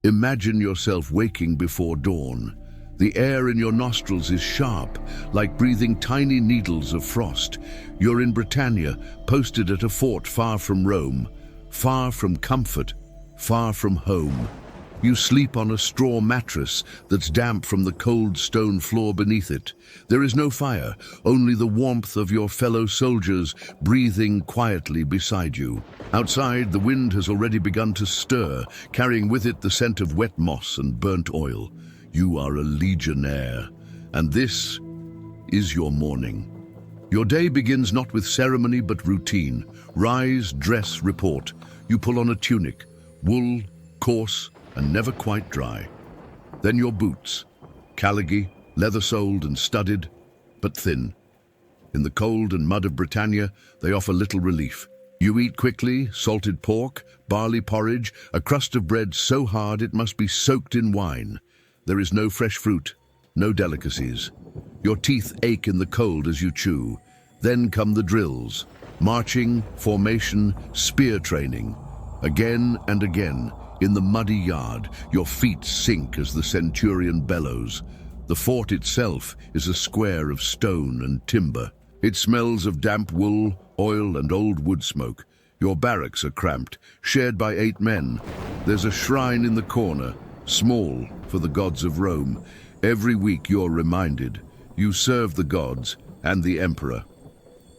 Imagine yourself waking before dawn. The air in your nostrils is sharp, like breathing tiny needles of frost. You're in Britannia, posted at a fort far from Rome, far from comfort, far from home. You sleep on a straw mattress that's damp from the cold stone floor beneath it. There is no fire, only the warmth of your fellow soldiers breathing quietly beside you. Outside, the wind has already begun to stir, carrying with it the scent of wet moss and burnt oil. You are a legionnaire, and this is your morning. Your day begins not with ceremony but routine. Rise, dress, report. You pull on a tunic, wool, coarse, and never quite dry. Then your boots, caligy, leather-soled and studded, but thin. In the cold and mud of Britannia, they offer little relief. You eat quickly, salted pork, barley porridge, a crust of bread so hard it must be soaked in wine. There is no fresh fruit, no delicacies. Your teeth ache in the cold as you chew. Then come the drills, marching, formation, spear training. Again and again, in the muddy yard, your feet sink as the centurion bellows. The fort itself is a square of stone and timber. It smells of damp wool, oil, and old wood smoke. Your barracks are cramped, shared by 8 men. There's a shrine in the corner, small for the gods of Rome. Every week you're reminded, you serve the gods and the emperor.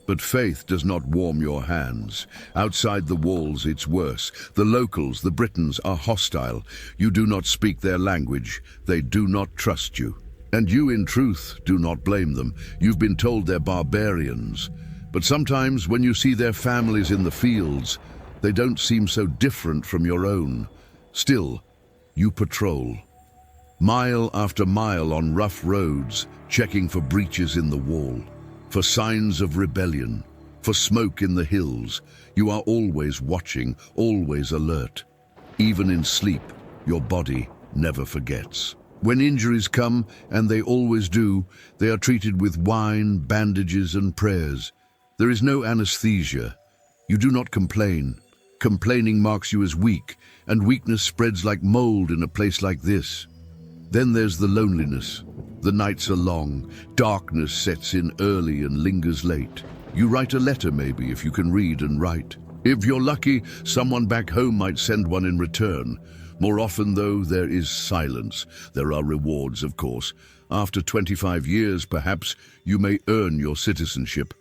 But faith does not warm your hands. Outside the walls it's worse. The locals, the Britons, are hostile. You do not speak their language. They do not trust you. And you, in truth, do not blame them. You've been told they're barbarians. But sometimes when you see their families in the fields, they don't seem so different from your own. Still, you patrol. Mile after mile on rough roads, checking for breaches in the wall, for signs of rebellion, for smoke in the hills. You are always watching, always alert. Even in sleep, your body never forgets. When injuries come, and they always do, they are treated with wine, bandages, and prayers. There is no anesthesia. You do not complain. Complaining marks you as weak, and weakness spreads like mold in a place like this. Then there's the loneliness. The nights are long, darkness sets in early and lingers late. You write a letter maybe if you can read and write. If you're lucky, someone back home might send one in return. More often though, there is silence. There are rewards, of course. After 25 years, perhaps, you may earn your citizenship,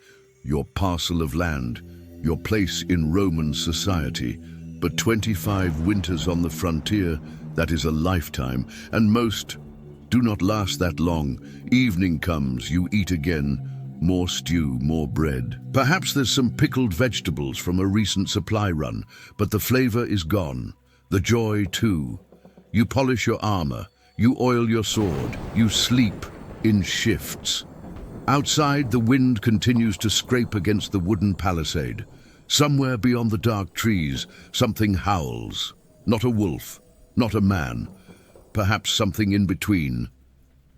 your parcel of land, your place in Roman society. But 25 winters on the frontier, that is a lifetime, and most do not last that long. Evening comes, you eat again. More stew, more bread. Perhaps there's some pickled vegetables from a recent supply run, but the flavor is gone. The joy too. You polish your armor, you oil your sword, you sleep in shifts. Outside, the wind continues to scrape against the wooden palisade. Somewhere beyond the dark trees, something howls. Not a wolf, not a man, perhaps something in between.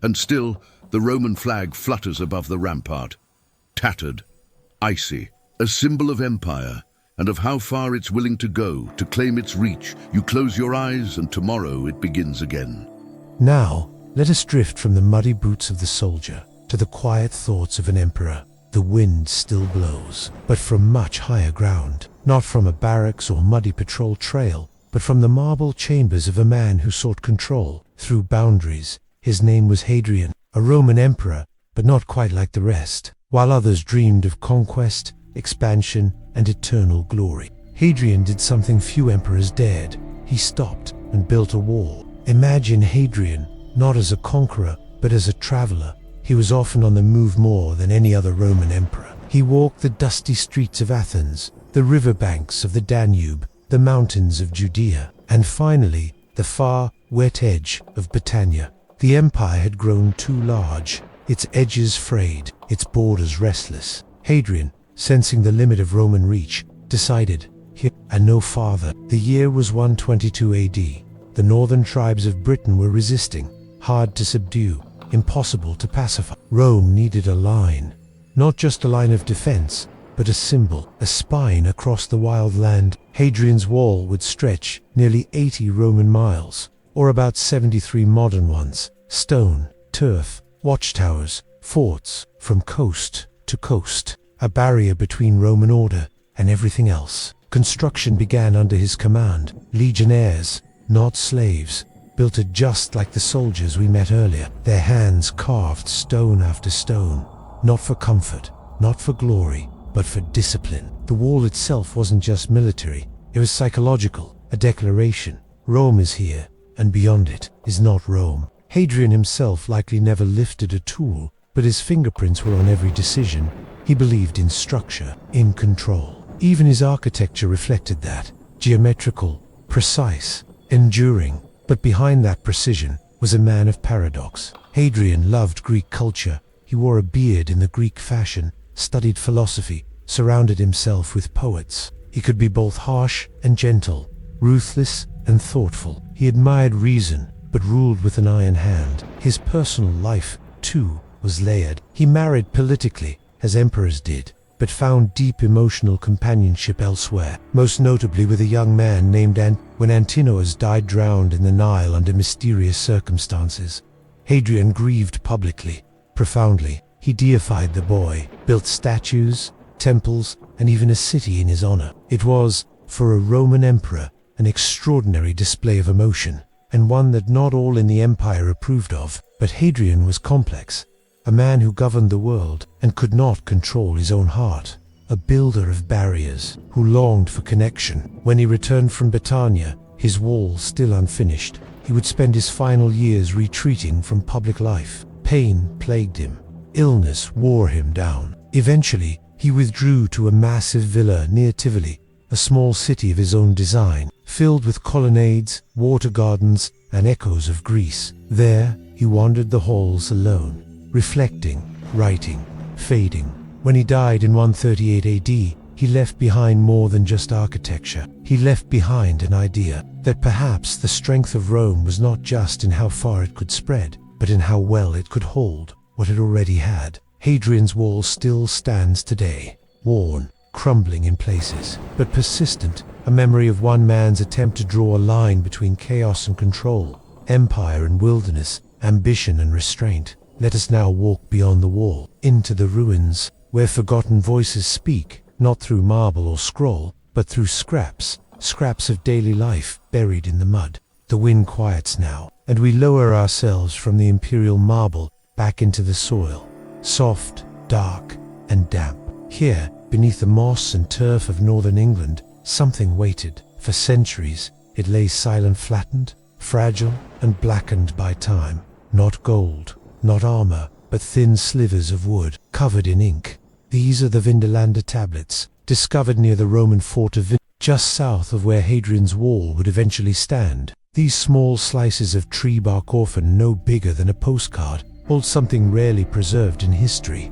And still, the Roman flag flutters above the rampart, tattered, icy, a symbol of empire and of how far it's willing to go to claim its reach. You close your eyes and tomorrow it begins again. Now, let us drift from the muddy boots of the soldier to the quiet thoughts of an emperor. The wind still blows, but from much higher ground, not from a barracks or muddy patrol trail, but from the marble chambers of a man who sought control through boundaries. His name was Hadrian, a Roman emperor, but not quite like the rest. While others dreamed of conquest, expansion, and eternal glory, Hadrian did something few emperors dared. He stopped and built a wall. Imagine Hadrian, not as a conqueror, but as a traveler. He was often on the move more than any other Roman emperor. He walked the dusty streets of Athens, the riverbanks of the Danube, the mountains of Judea, and finally, the far, wet edge of Britannia. The empire had grown too large, its edges frayed, its borders restless. Hadrian, sensing the limit of Roman reach, decided, here and no farther. The year was 122 AD. The northern tribes of Britain were resisting, hard to subdue, impossible to pacify. Rome needed a line, not just a line of defense, but a symbol, a spine across the wild land. Hadrian's wall would stretch nearly 80 Roman miles, or about 73 modern ones. Stone, turf, watchtowers, forts, from coast to coast. A barrier between Roman order and everything else. Construction began under his command. Legionnaires, not slaves, built it just like the soldiers we met earlier. Their hands carved stone after stone, not for comfort, not for glory, but for discipline. The wall itself wasn't just military, it was psychological, a declaration. Rome is here, and beyond it is not Rome. Hadrian himself likely never lifted a tool, but his fingerprints were on every decision. He believed in structure, in control. Even his architecture reflected that. Geometrical, precise, enduring. But behind that precision was a man of paradox. Hadrian loved Greek culture. He wore a beard in the Greek fashion, studied philosophy, surrounded himself with poets. He could be both harsh and gentle, ruthless and thoughtful. He admired reason, but ruled with an iron hand. His personal life, too, was layered. He married politically, as emperors did, but found deep emotional companionship elsewhere, most notably with a young man named when Antinous died drowned in the Nile under mysterious circumstances. Hadrian grieved publicly, profoundly. He deified the boy, built statues, temples, and even a city in his honor. It was, for a Roman emperor, an extraordinary display of emotion, and one that not all in the empire approved of. But Hadrian was complex, a man who governed the world and could not control his own heart, a builder of barriers who longed for connection. When he returned from Britannia, his wall still unfinished, he would spend his final years retreating from public life. Pain plagued him. Illness wore him down. Eventually, he withdrew to a massive villa near Tivoli, a small city of his own design, filled with colonnades, water gardens, and echoes of Greece. There, he wandered the halls alone, reflecting, writing, fading. When he died in 138 AD, he left behind more than just architecture. He left behind an idea that perhaps the strength of Rome was not just in how far it could spread, but in how well it could hold what it already had. Hadrian's wall still stands today, worn, crumbling in places, but persistent, a memory of one man's attempt to draw a line between chaos and control, empire and wilderness, ambition and restraint. Let us now walk beyond the wall, into the ruins, where forgotten voices speak, not through marble or scroll, but through scraps of daily life buried in the mud. The wind quiets now, and we lower ourselves from the imperial marble back into the soil, soft, dark, and damp. Here, beneath the moss and turf of northern England, something waited. For centuries, it lay silent, flattened, fragile, and blackened by time. Not gold, not armor, but thin slivers of wood, covered in ink. These are the Vindolanda tablets, discovered near the Roman fort of just south of where Hadrian's wall would eventually stand. These small slices of tree bark, often no bigger than a postcard, hold something rarely preserved in history.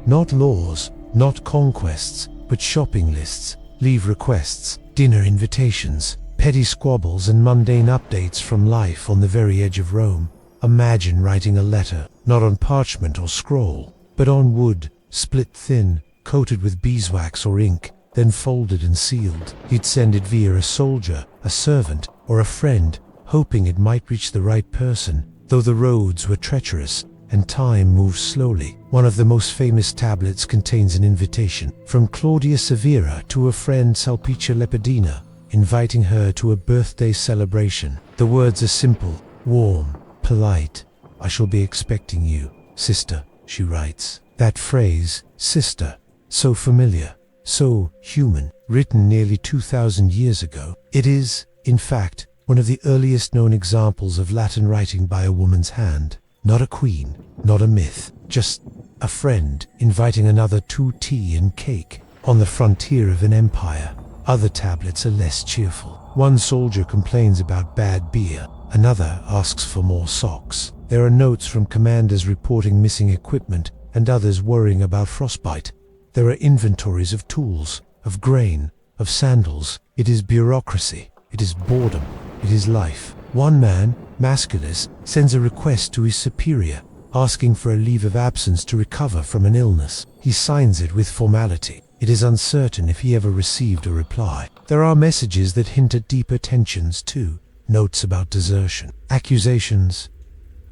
Not laws, not conquests, but shopping lists, leave requests, dinner invitations, petty squabbles, and mundane updates from life on the very edge of Rome. Imagine writing a letter, not on parchment or scroll, but on wood, split thin, coated with beeswax or ink, then folded and sealed. You'd send it via a soldier, a servant, or a friend, hoping it might reach the right person, though the roads were treacherous and time moved slowly. One of the most famous tablets contains an invitation from Claudia Severa to a friend, Sulpicia Lepidina, inviting her to a birthday celebration. The words are simple, warm, polite. "I shall be expecting you, sister," she writes. That phrase, sister, so familiar, so human, written nearly 2,000 years ago. It is, in fact, one of the earliest known examples of Latin writing by a woman's hand. Not a queen, not a myth, just a friend inviting another to tea and cake on the frontier of an empire. Other tablets are less cheerful. One soldier complains about bad beer, another asks for more socks. There are notes from commanders reporting missing equipment, and others worrying about frostbite. There are inventories of tools, of grain, of sandals. It is bureaucracy. It is boredom. It is life. One man, Masculus, sends a request to his superior, asking for a leave of absence to recover from an illness. He signs it with formality. It is uncertain if he ever received a reply. There are messages that hint at deeper tensions too. notes about desertion, accusations,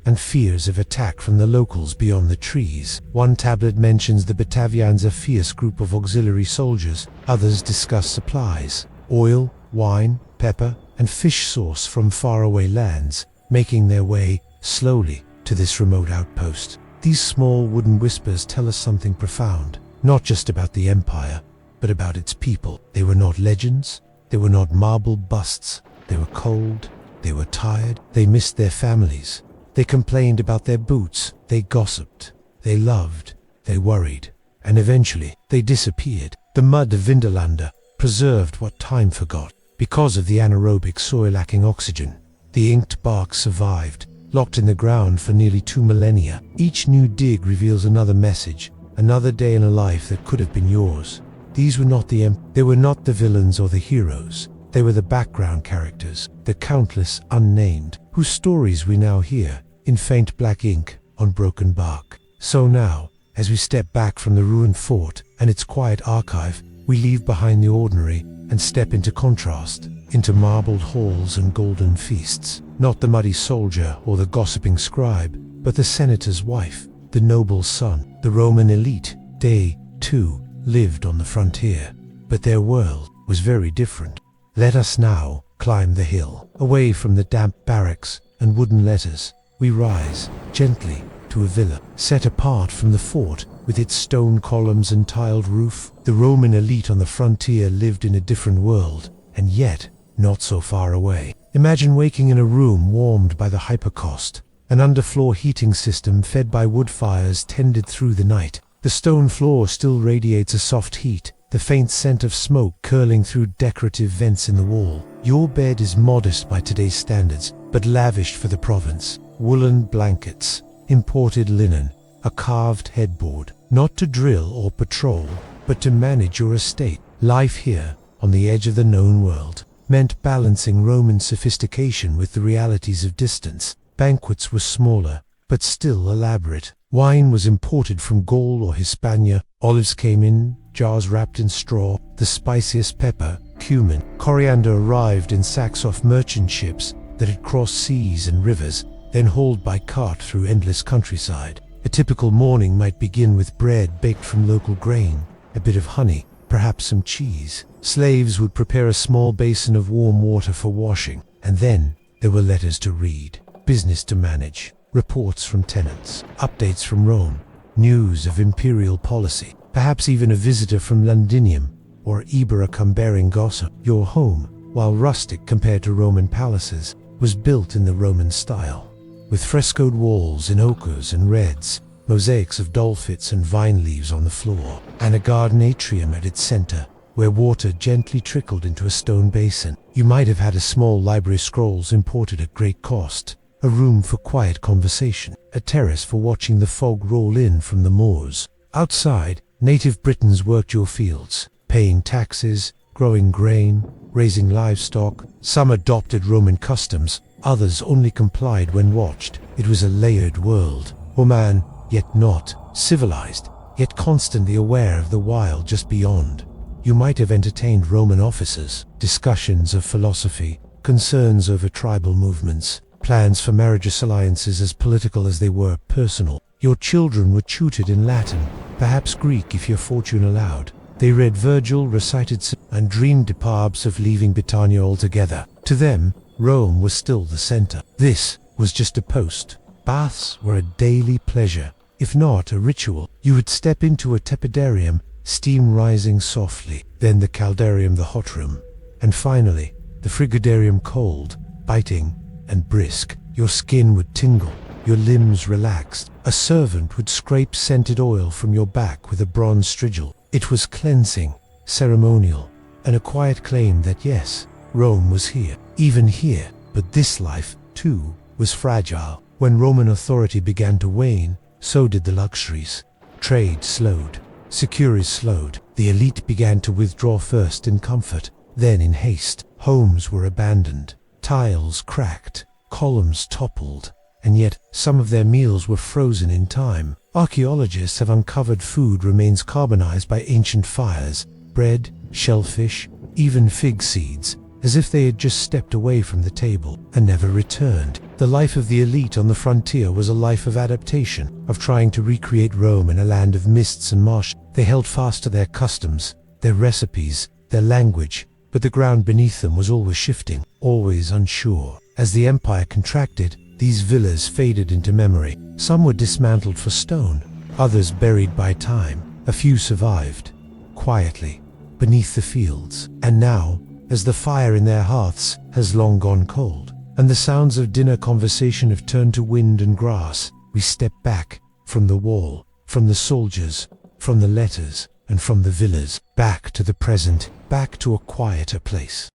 and fears of attack from the locals beyond the trees. One tablet mentions the Batavians, a fierce group of auxiliary soldiers. Others discuss supplies, oil, wine, pepper, and fish sauce from faraway lands, making their way, slowly, to this remote outpost. These small wooden whispers tell us something profound, not just about the empire, but about its people. They were not legends, they were not marble busts. They were cold, they were tired, they missed their families. They complained about their boots, they gossiped, they loved, they worried, and eventually they disappeared. The mud of Vindolanda preserved what time forgot. Because of the anaerobic soil lacking oxygen, the inked bark survived, locked in the ground for nearly 2 millennia. Each new dig reveals another message, another day in a life that could have been yours. These were not they were not the villains or the heroes. They were the background characters, the countless unnamed, whose stories we now hear in faint black ink on broken bark. So now, as we step back from the ruined fort and its quiet archive, we leave behind the ordinary and step into contrast, into marbled halls and golden feasts. Not the muddy soldier or the gossiping scribe, but the senator's wife, the noble's son, the Roman elite. They, too, lived on the frontier, but their world was very different. Let us now climb the hill. Away from the damp barracks and wooden letters, we rise, gently, to a villa, set apart from the fort with its stone columns and tiled roof. The Roman elite on the frontier lived in a different world, and yet not so far away. Imagine waking in a room warmed by the hypercost, an underfloor heating system fed by wood fires tended through the night. The stone floor still radiates a soft heat, the faint scent of smoke curling through decorative vents in the wall. Your bed is modest by today's standards, but lavished for the province. Woolen blankets, imported linen, a carved headboard, not to drill or patrol, but to manage your estate. Life here, on the edge of the known world, meant balancing Roman sophistication with the realities of distance. Banquets were smaller, but still elaborate. Wine was imported from Gaul or Hispania, olives came in jars wrapped in straw, the spiciest pepper, cumin, coriander arrived in sacks off merchant ships that had crossed seas and rivers, then hauled by cart through endless countryside. A typical morning might begin with bread baked from local grain, a bit of honey, perhaps some cheese. Slaves would prepare a small basin of warm water for washing, and then there were letters to read, business to manage, reports from tenants, updates from Rome, news of imperial policy, perhaps even a visitor from Londinium or Ibericum bearing gossip. Your home, while rustic compared to Roman palaces, was built in the Roman style, with frescoed walls in ochres and reds, mosaics of dolphins and vine leaves on the floor, and a garden atrium at its center, where water gently trickled into a stone basin. You might have had a small library of scrolls imported at great cost, a room for quiet conversation, a terrace for watching the fog roll in from the moors. Outside, native Britons worked your fields, paying taxes, growing grain, raising livestock. Some adopted Roman customs, others only complied when watched. It was a layered world, human, yet not, civilized, yet constantly aware of the wild just beyond. You might have entertained Roman officers, discussions of philosophy, concerns over tribal movements, plans for marriage alliances as political as they were personal. Your children were tutored in Latin, perhaps Greek if your fortune allowed. They read Virgil, recited and dreamed perhaps of leaving Britannia altogether. To them, Rome was still the center. This was just a post. Baths were a daily pleasure, if not a ritual. You would step into a tepidarium, steam rising softly, then the caldarium, the hot room, and finally, the frigidarium, cold, biting, and brisk. Your skin would tingle, your limbs relaxed. A servant would scrape scented oil from your back with a bronze strigil. It was cleansing, ceremonial, and a quiet claim that yes, Rome was here, even here. But this life, too, was fragile. When Roman authority began to wane, so did the luxuries. Trade slowed, security slowed. The elite began to withdraw first in comfort, then in haste. Homes were abandoned, tiles cracked, columns toppled, and yet some of their meals were frozen in time. Archaeologists have uncovered food remains carbonized by ancient fires, bread, shellfish, even fig seeds, as if they had just stepped away from the table and never returned. The life of the elite on the frontier was a life of adaptation, of trying to recreate Rome in a land of mists and marsh. They held fast to their customs, their recipes, their language, but the ground beneath them was always shifting, always unsure. As the empire contracted, these villas faded into memory. Some were dismantled for stone, others buried by time. A few survived, quietly, beneath the fields. And now, as the fire in their hearths has long gone cold, and the sounds of dinner conversation have turned to wind and grass, we step back from the wall, from the soldiers, from the letters, and from the villas, back to the present, back to a quieter place.